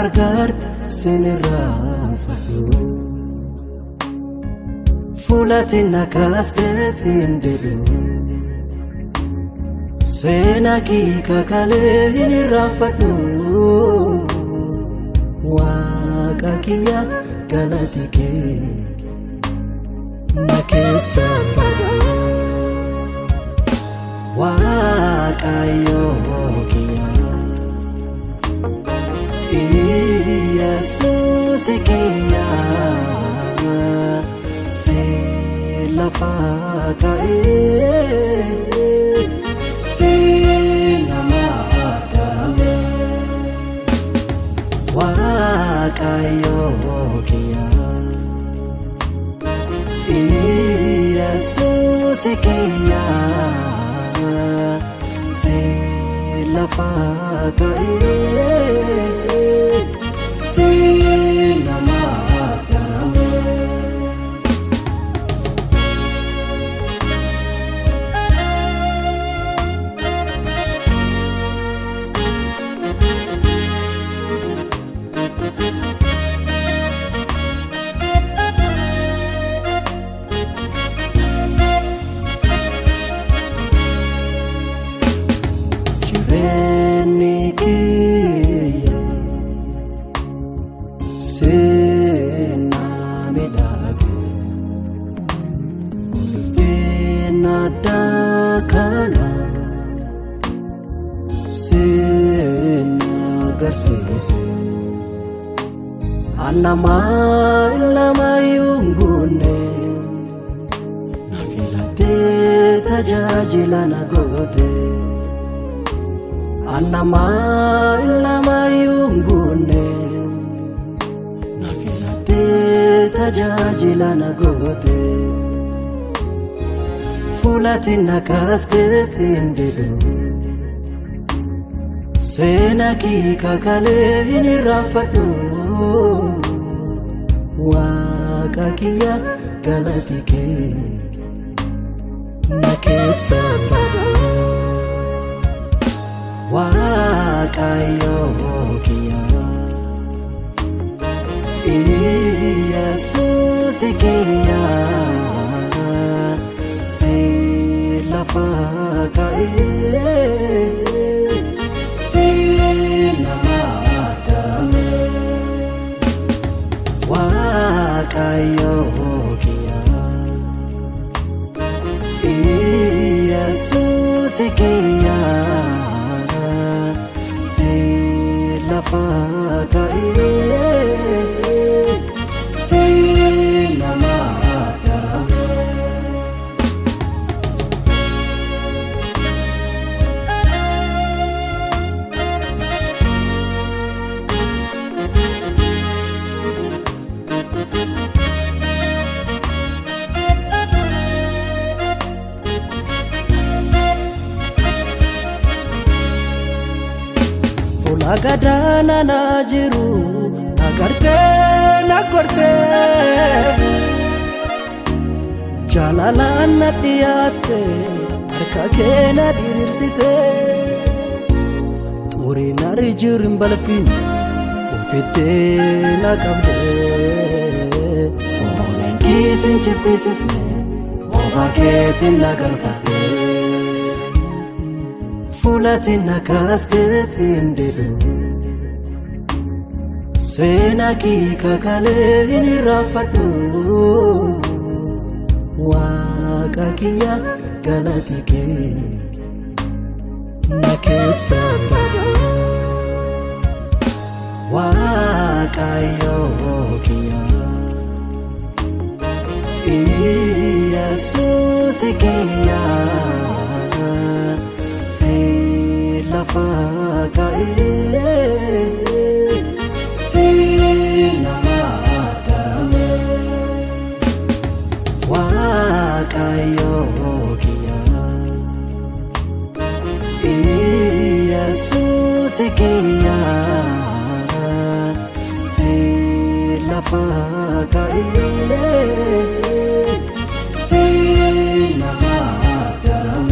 gargaarte sinirraanfadhu fuulati nakaastee findeedhu seenaa kee kakalee hinirraanfadhu waaqa kiyya galati kee na keessaan badhu waaqayyoo kiyya Yesus kiyya si lafa ka'ee si nama darame waaqayyoo kiyya Yesus kiyya si lafa ka'ee si nama darame Sena medage Ulfina dakana Sena garsese Anama ilama yungune Nafilate tajajila nagote Anama ilama yungune tajajila nagote fuulati nakaastee findeedhu seenaa kee kakalee hinirraanfadhu waaqa kiyya galati kee na keessaan badhu waaqayyoo kiyya Yesus kiyya si lafa ka'ee si nama darame waaqayyoo kiyya Yesus kiyya si lafa ka'ee si nama darame Fuula gadaana na jiru Nagarte Jalalaan na dhiyaate harka kee na diriirsite xurii na rijirin balfin ufittee na qabde fooleen kiisin jibbisisne booba keetiin na galfadhe fuulati nakaastee findeedhu seenaa kee kakalee hinirraanfadhu waaqa kiyya galati kee na keessaan badhu waaqayyoo kiyya Yesus kiyya si lafa ka'ee si nama darame waaqayyoo kiyya Yesus kiyya si lafa ka'ee si nama darame